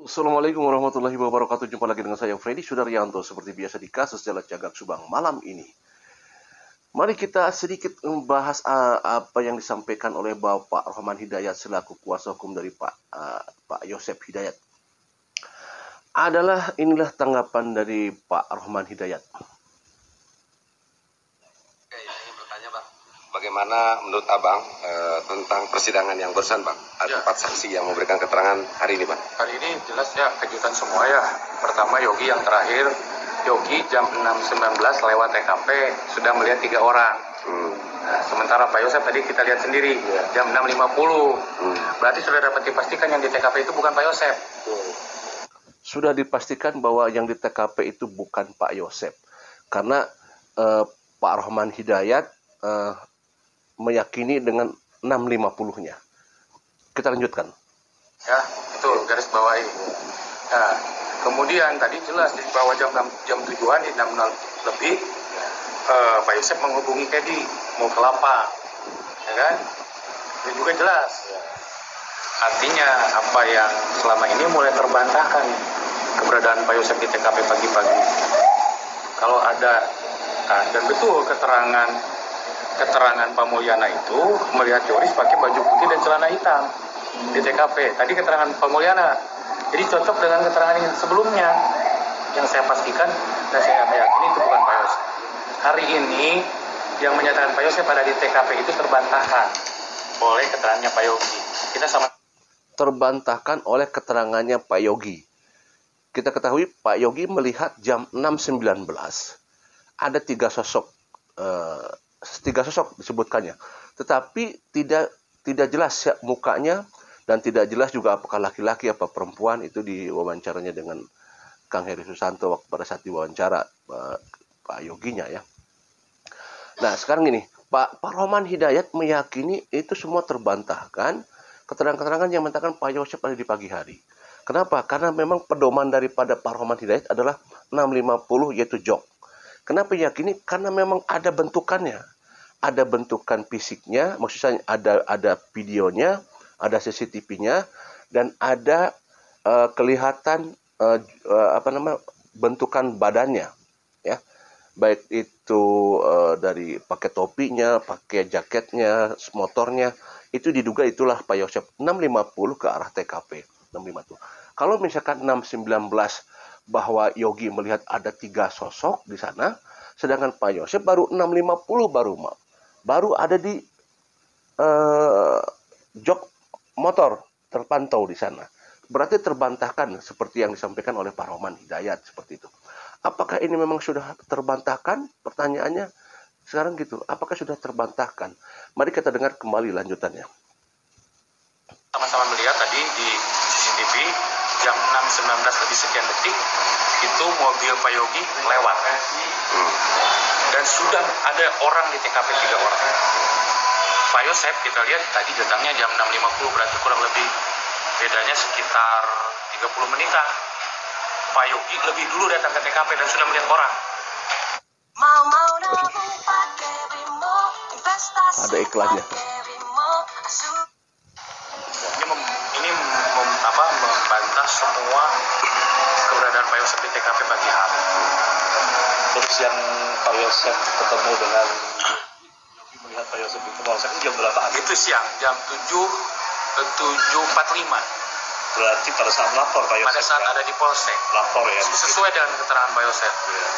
Assalamualaikum warahmatullahi wabarakatuh. Jumpa lagi dengan saya Freddy Sudaryanto seperti biasa di kasus Jalan Cagak Subang malam ini. Mari kita sedikit membahas apa yang disampaikan oleh Bapak Rohman Hidayat selaku kuasa hukum dari Pak Yosep Hidayat. Inilah tanggapan dari Pak Rohman Hidayat. Bagaimana menurut Abang tentang persidangan yang barusan, Bang? Ada 4 saksi yang memberikan keterangan hari ini, Bang. Hari ini jelas ya kejutan semua ya. Pertama Yogi yang terakhir, Yogi jam 6.19 lewat TKP sudah melihat 3 orang. Nah, sementara Pak Yosep tadi kita lihat sendiri jam 6.50. Berarti sudah dapat dipastikan yang di TKP itu bukan Pak Yosep. Sudah dipastikan bahwa yang di TKP itu bukan Pak Yosep. Karena Pak Rohman Hidayat meyakini dengan 6.50-nya. Kita lanjutkan. Ya, itu garis bawahi. Nah, kemudian tadi jelas di bawah jam 7-an di 6 lebih Pak Yosep menghubungi Kedi mau ke lapak. Ya kan? Itu juga jelas. Artinya apa yang selama ini mulai terbantahkan keberadaan Pak Yosep di TKP pagi-pagi. Kalau ada dan betul keterangan Pak Mulyana itu melihat Yoris pakai baju putih dan celana hitam di TKP. Tadi keterangan Pak Mulyana. Jadi cocok dengan keterangan yang sebelumnya. Yang saya pastikan dan saya meyakini itu bukan Pak Yosep. Hari ini yang menyatakan Pak Yosep ada di TKP itu terbantahkan oleh keterangannya Pak Yogi. Kita sama Terbantahkan oleh keterangannya Pak Yogi. Kita ketahui Pak Yogi melihat jam 6.19 ada 3 sosok. 3 sosok disebutkannya, tetapi tidak jelas mukanya dan tidak jelas juga apakah laki-laki apa perempuan. Itu diwawancaranya dengan Kang Heri Susanto pada saat diwawancara Pak Yoginya ya. Nah sekarang ini Pak Rohman Hidayat meyakini itu semua terbantahkan keterangan-keterangan yang mengatakan Pak Yosep ada di pagi hari. Kenapa? Karena memang pedoman daripada Pak Rohman Hidayat adalah 6.50 yaitu jok. Kenapa yakini? Karena memang ada bentukannya, ada bentukan fisiknya, maksudnya ada videonya, ada CCTV-nya, dan ada kelihatan bentukan badannya, ya, baik itu dari pakai topinya, pakai jaketnya, motornya, itu diduga itulah Pak Yosep. 6.50 ke arah TKP, 6.50. Kalau misalkan 6.19 bahwa Yogi melihat ada 3 sosok di sana, sedangkan Pak Yosep baru 6.50 baru ada di jok motor terpantau di sana. Berarti terbantahkan seperti yang disampaikan oleh Pak Rohman Hidayat seperti itu. Apakah ini memang sudah terbantahkan? Pertanyaannya sekarang gitu. Apakah sudah terbantahkan? Mari kita dengar kembali lanjutannya. Sama-sama melihat tadi di CCTV jam 6.19 lebih sekian detik itu mobil Pak Yogi lewat dan sudah ada orang di TKP 3 orang. Pak Yosep kita lihat tadi datangnya jam 6.50, berarti kurang lebih bedanya sekitar 30 menitan. Pak Yogi lebih dulu datang ke TKP dan sudah melihat orang. Ada iklannya. Ini membantah semua keberadaan Pak Yosep di TKP pagi hari. Terus yang Pak Yosep ketemu dengan Yogi melihat Pak Yosep di Polsek itu jam berapa? Itu siang, jam 7.45. Berarti pada saat lapor Pak Yosep. Pada saat ada di Polsek. Lapor ya. Sesuai dengan keterangan Pak Yosep.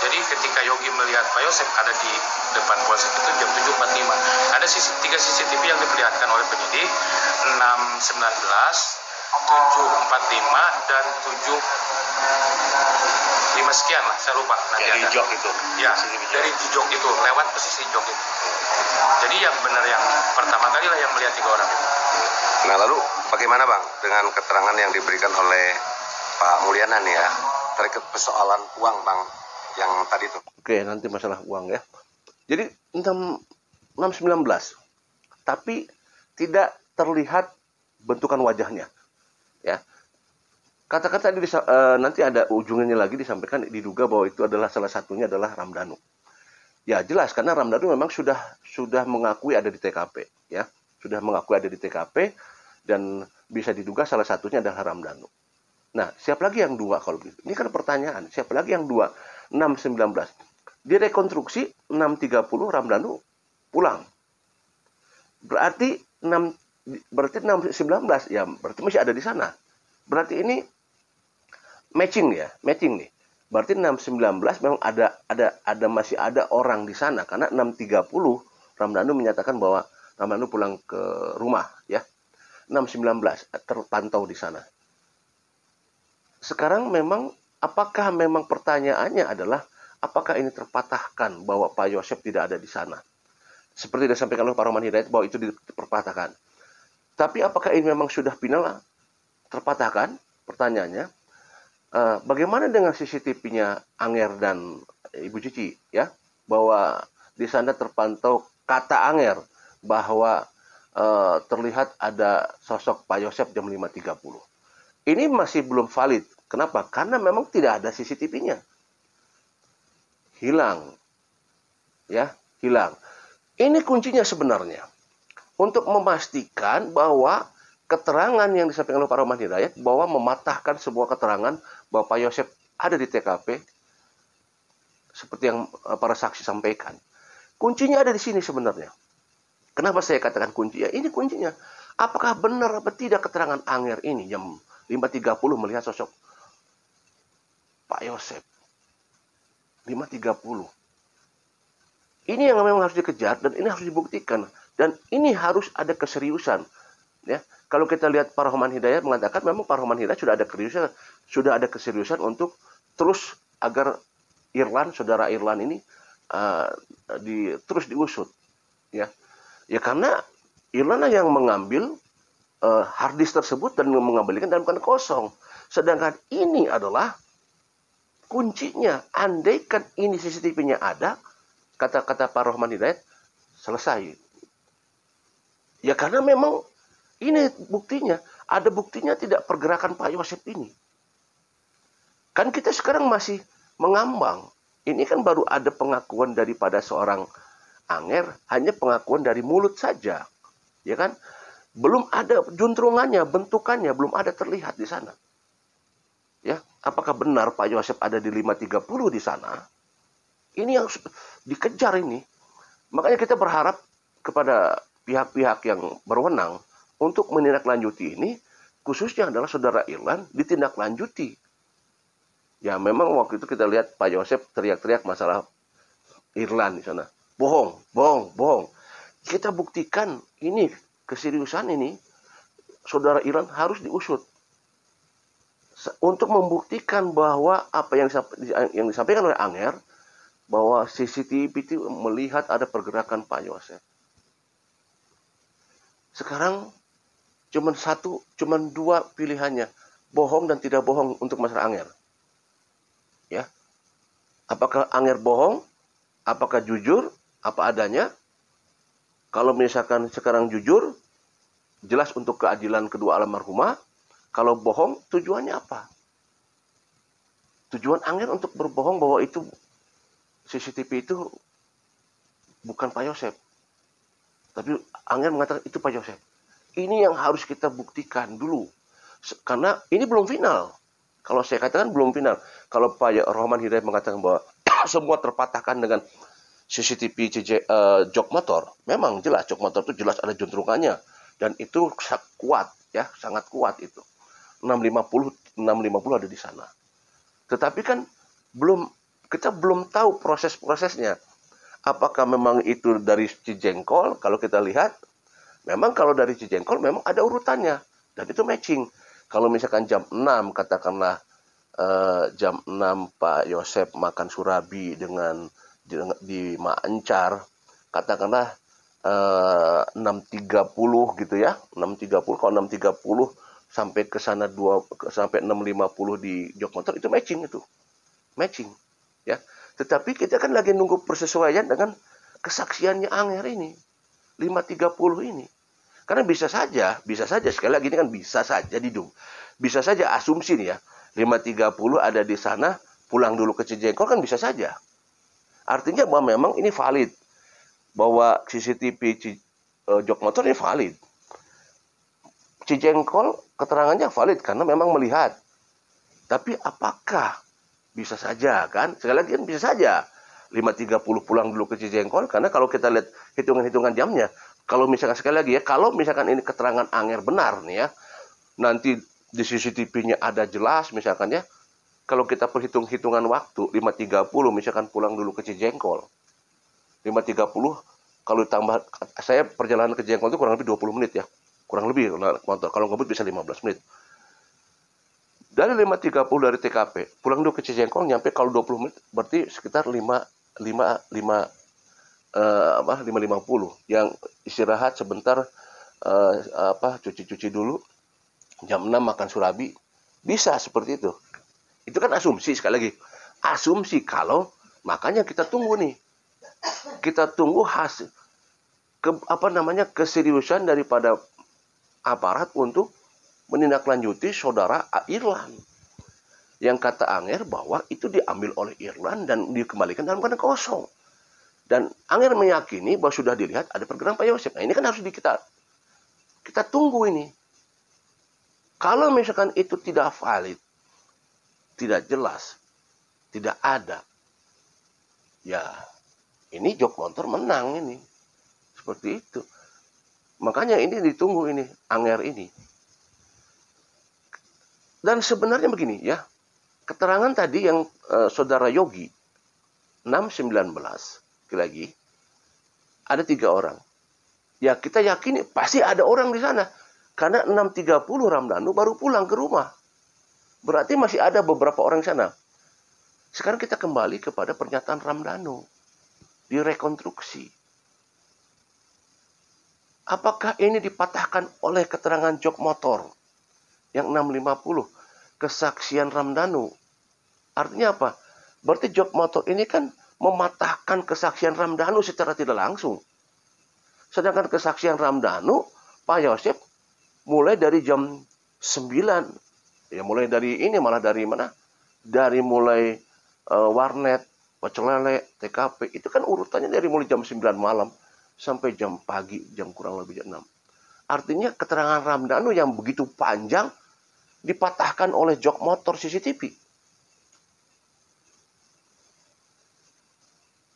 Jadi ketika Yogi melihat Pak Yosep ada di depan Polsek itu jam 7.45. Ada 3 CCTV yang diperlihatkan oleh penyidik, 6.19, 7.45 dan 7.5 sekian lah, saya lupa. Nanti dari ada. jok itu. Ya, dari di jok itu, lewat posisi jok itu. Jadi yang benar yang pertama kali lah yang melihat 3 orang itu. Nah lalu bagaimana, Bang, dengan keterangan yang diberikan oleh Pak Mulyana nih ya terkait persoalan uang, Bang, yang tadi itu? Oke, nanti masalah uang ya. Jadi 6.19, tapi tidak terlihat bentukan wajahnya. Ya, kata-kata nanti ada ujungnya lagi disampaikan diduga bahwa itu adalah salah satunya adalah Ramdhanu. Ya jelas karena Ramdhanu memang sudah mengakui ada di TKP, ya sudah mengakui ada di TKP dan bisa diduga salah satunya adalah Ramdhanu. Nah, siapa lagi yang 2 kalau begitu? Ini kan pertanyaan, siapa lagi yang 2? 6.19. Direkonstruksi 6.30 Ramdhanu pulang. Berarti 6.19 ya, berarti masih ada di sana. Berarti ini matching ya, matching nih. Berarti 6.19 memang masih ada orang di sana karena 6.30 Ramdhanu menyatakan bahwa Ramdhanu pulang ke rumah ya. 6.19 terpantau di sana. Sekarang memang apakah memang pertanyaannya adalah apakah ini terpatahkan bahwa Pak Yosef tidak ada di sana? Seperti disampaikan oleh Pak Rohman Hidayat bahwa itu terpatahkan. Tapi apakah ini memang sudah final terpatahkan? Pertanyaannya, bagaimana dengan CCTV-nya Anger dan Ibu Cici ya? Bahwa di sana terpantau kata Anger bahwa terlihat ada sosok Pak Yosef jam 5.30. Ini masih belum valid. Kenapa? Karena memang tidak ada CCTV-nya. Hilang. Ya, hilang. Ini kuncinya sebenarnya. Untuk memastikan bahwa keterangan yang disampaikan oleh Pak Rohman Hidayat bahwa mematahkan sebuah keterangan bahwa Pak Yosef ada di TKP seperti yang para saksi sampaikan. Kuncinya ada di sini sebenarnya. Kenapa saya katakan kuncinya? Ini kuncinya. Apakah benar atau tidak keterangan Anger ini jam 5.30 melihat sosok Pak Yosef. 5.30. Ini yang memang harus dikejar dan ini harus dibuktikan. Dan ini harus ada keseriusan. Ya, kalau kita lihat Pak Rohman Hidayat mengatakan memang Pak Rohman Hidayat sudah ada keseriusan untuk terus agar saudara Irlan ini terus diusut. Ya, karena Irlan yang mengambil hard disk tersebut dan mengembalikan dalam keadaan kosong. Sedangkan ini adalah kuncinya. Andaikan ini CCTV-nya ada, kata-kata Pak Rohman Hidayat, selesai. Ya karena memang ini buktinya. Ada buktinya tidak pergerakan Pak Yosef ini. Kan kita sekarang masih mengambang. Ini kan baru ada pengakuan daripada seorang Anger, hanya pengakuan dari mulut saja. Ya kan? Belum ada juntrungannya, bentukannya, belum ada terlihat di sana. Ya, apakah benar Pak Yosef ada di 5.30 di sana? Ini yang dikejar ini. Makanya kita berharap kepada pihak-pihak yang berwenang untuk menindaklanjuti ini, khususnya adalah saudara Irlan, ditindaklanjuti. Ya, memang waktu itu kita lihat Pak Yosef teriak-teriak masalah Irlan di sana. Bohong, bohong, bohong. Kita buktikan ini, keseriusan ini, saudara Irlan harus diusut. Untuk membuktikan bahwa apa yang disampaikan oleh Anger, bahwa CCTV itu melihat ada pergerakan Pak Yosef. Sekarang cuman dua pilihannya, bohong dan tidak bohong untuk masalah Anger. Ya, apakah Anger bohong? Apakah jujur? Apa adanya? Kalau misalkan sekarang jujur, jelas untuk keadilan kedua almarhumah. Kalau bohong, tujuannya apa? Tujuan Anger untuk berbohong bahwa itu CCTV itu bukan Pak Yosef. Tapi Anger mengatakan itu Pak Yosef. Ini yang harus kita buktikan dulu. Karena ini belum final. Kalau saya katakan belum final. Kalau Pak Rohman Hidayat mengatakan bahwa semua terpatahkan dengan CCTV jok motor. Memang jelas jok motor itu jelas ada juntrungannya. Dan itu kuat, ya, sangat kuat itu. 650 ada di sana. Tetapi kan kita belum tahu proses-prosesnya. Apakah memang itu dari Cijengkol? Kalau kita lihat, memang kalau dari Cijengkol memang ada urutannya. Dan itu matching. Kalau misalkan jam 6, katakanlah jam 6 Pak Yosef makan surabi di Maencar, katakanlah 6.30 gitu ya. 6.30, kalau 6.30 sampai ke sana sampai 6.50 di jok motor, itu matching itu. Matching, ya. Tetapi kita kan lagi nunggu persesuaian dengan kesaksiannya Anger ini. 5.30 ini. Karena bisa saja sekali lagi ini kan bisa saja bisa saja asumsi nih ya. 5.30 ada di sana, pulang dulu ke Cijengkol kan bisa saja. Artinya bahwa memang ini valid. Bahwa CCTV jok motor ini valid. Cijengkol keterangannya valid karena memang melihat. Tapi apakah bisa saja kan? Sekali lagi kan bisa saja 5.30 pulang dulu ke Cijengkol, karena kalau kita lihat hitungan-hitungan jamnya, kalau misalkan sekali lagi ya, kalau misalkan ini keterangan Anger benar nih ya, nanti di CCTV-nya ada jelas misalkan ya, kalau kita perhitung-hitungan waktu 5.30 misalkan pulang dulu ke Cijengkol, 5.30 kalau ditambah, saya perjalanan ke Cijengkol itu kurang lebih 20 menit ya, kurang lebih motor, kalau ngebut bisa 15 menit. Dari 5.30 dari TKP, pulang dulu ke Cijengkol, nyampe kalau 20 menit, berarti sekitar 5.50. Yang istirahat sebentar, cuci-cuci dulu, jam 6 makan surabi. Bisa seperti itu. Itu kan asumsi, sekali lagi. Asumsi kalau, makanya kita tunggu nih. Kita tunggu hasil, keseriusan daripada aparat untuk menindaklanjuti saudara Irlan. Yang kata Anger bahwa itu diambil oleh Irlan dan dikembalikan dalam keadaan kosong. Dan Anger meyakini bahwa sudah dilihat ada pergerakan Pak Yosep. Nah ini kan harus kita tunggu ini. Kalau misalkan itu tidak valid, tidak jelas, tidak ada, ya ini jok motor menang ini. Seperti itu. Makanya ini ditunggu ini, Anger ini. Dan sebenarnya begini ya, keterangan tadi yang saudara Yogi, 6.19, lagi, ada 3 orang. Ya kita yakini pasti ada orang di sana. Karena 6.30 Ramdhanu baru pulang ke rumah. Berarti masih ada beberapa orang di sana. Sekarang kita kembali kepada pernyataan Ramdhanu. Direkonstruksi. Apakah ini dipatahkan oleh keterangan jok motor yang 6.50? Kesaksian Ramdhanu. Artinya apa? Berarti jok motor ini kan mematahkan kesaksian Ramdhanu secara tidak langsung. Sedangkan kesaksian Ramdhanu, Pak Yosep mulai dari jam 9. Ya mulai dari ini, malah dari mana? Dari mulai warnet, pecel lele, TKP. Itu kan urutannya dari mulai jam 9 malam sampai jam pagi, jam kurang lebih jam 6. Artinya keterangan Ramdhanu yang begitu panjang dipatahkan oleh jok motor CCTV.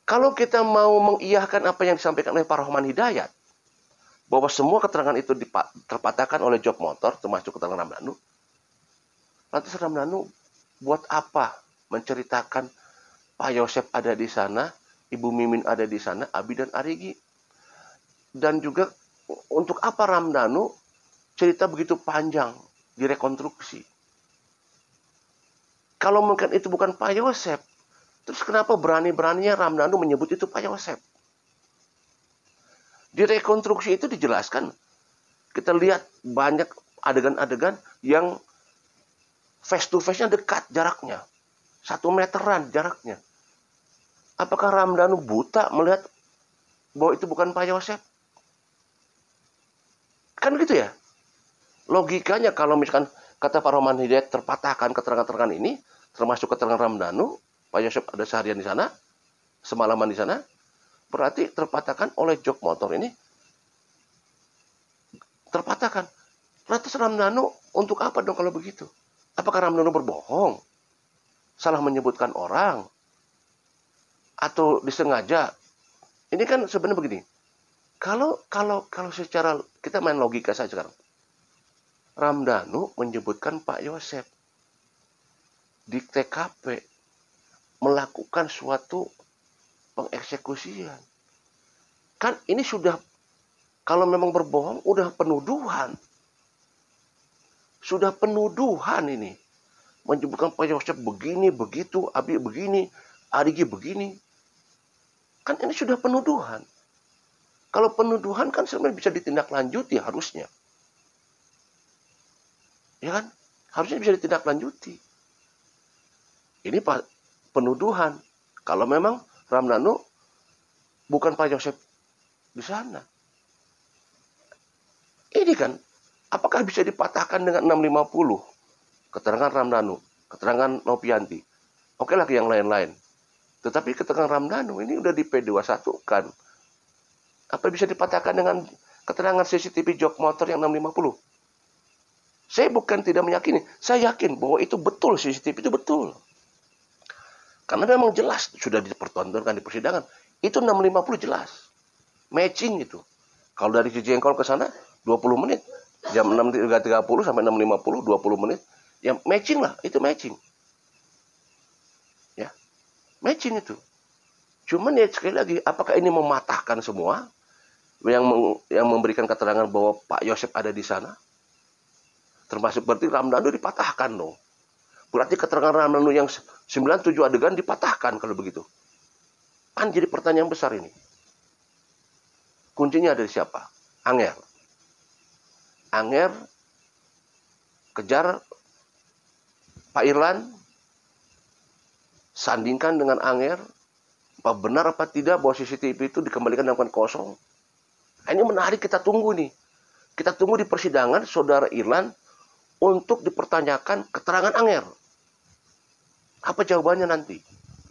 Kalau kita mau mengiyahkan apa yang disampaikan oleh Pak Rohman Hidayat, bahwa semua keterangan itu terpatahkan oleh jok motor, termasuk keterangan Ramdhanu, lantas Ramdhanu buat apa menceritakan Pak Yosep ada di sana, Ibu Mimin ada di sana, Abi dan Arigi? Dan juga untuk apa Ramdhanu cerita begitu panjang, direkonstruksi? Kalau mungkin itu bukan Pak Yosep, terus kenapa berani-beraninya Ramdhanu menyebut itu Pak Yosep? Di rekonstruksi itu dijelaskan. Kita lihat banyak adegan-adegan yang face to face-nya dekat jaraknya. 1 meteran jaraknya. Apakah Ramdhanu buta melihat bahwa itu bukan Pak Yosep? Kan gitu ya. Logikanya kalau misalkan kata Pak Rohman Hidayat terpatahkan keterangan-keterangan ini, termasuk keterangan Ramdhanu, Pak Yosep ada seharian di sana, semalaman di sana, berarti terpatahkan oleh jok motor ini. Terpatahkan. Lantas Ramdhanu untuk apa dong kalau begitu? Apakah Ramdhanu berbohong? Salah menyebutkan orang? Atau disengaja? Ini kan sebenarnya begini. Kalau secara kita main logika saja sekarang. Ramdhanu menyebutkan Pak Yosep di TKP melakukan suatu pengeksekusian. Kan ini sudah, kalau memang berbohong, udah penuduhan. Sudah penuduhan ini. Menyebutkan Pak Yosep begini, begitu, Abi begini, Arigi begini. Kan ini sudah penuduhan. Kalau penuduhan kan sebenarnya bisa ditindaklanjuti harusnya. Ya kan? Harusnya bisa ditindaklanjuti. Ini Pak penuduhan. Kalau memang Ramdhanu bukan Pak Yosep di sana. Ini kan, apakah bisa dipatahkan dengan 650? Keterangan Ramdhanu, keterangan Novianti. Oke lah ke yang lain-lain. Tetapi keterangan Ramdhanu ini udah di P21 kan. Apa bisa dipatahkan dengan keterangan CCTV jok motor yang 650? Saya bukan tidak meyakini, saya yakin bahwa itu betul, CCTV itu betul. Karena memang jelas sudah dipertontonkan di persidangan. Itu 6.50 jelas. Matching itu. Kalau dari Cijengkol ke sana 20 menit. Jam 6.30 sampai 6.50 20 menit. Ya matching lah, itu matching. Ya. Matching itu. Cuman ya sekali lagi, apakah ini mematahkan semua yang memberikan keterangan bahwa Pak Yosep ada di sana? Termasuk berarti Ramdhanu dipatahkan dong. Berarti keterangan Ramdhanu yang 97 adegan dipatahkan kalau begitu. Kan jadi pertanyaan besar ini. Kuncinya dari siapa? Anger. Anger kejar Pak Irlan, sandingkan dengan Anger, apa benar apa tidak bahwa CCTV itu dikembalikan dalam kosong. Nah, ini menarik, kita tunggu nih. Kita tunggu di persidangan saudara Irlan untuk dipertanyakan keterangan Anger. Apa jawabannya nanti?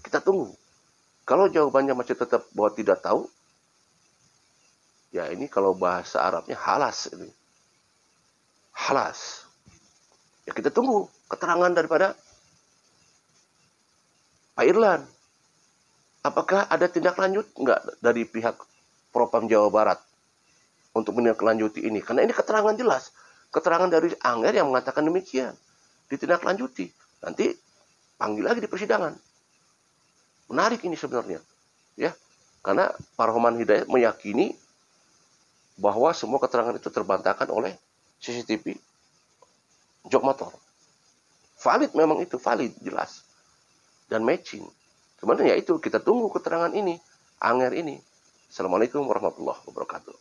Kita tunggu. Kalau jawabannya masih tetap bahwa tidak tahu, ya ini kalau bahasa Arabnya halas ini. Halas. Ya kita tunggu keterangan daripada Pak Irlan. Apakah ada tindak lanjut enggak dari pihak Propam Jawa Barat untuk menindaklanjuti ini? Karena ini keterangan jelas. Keterangan dari Anger yang mengatakan demikian. Ditindaklanjuti. Nanti panggil lagi di persidangan. Menarik ini sebenarnya. Ya. Karena Pak Rohman Hidayat meyakini bahwa semua keterangan itu terbantahkan oleh CCTV jok motor. Valid memang itu. Valid. Jelas. Dan matching. Sebenarnya itu kita tunggu keterangan ini. Anger ini. Assalamualaikum warahmatullahi wabarakatuh.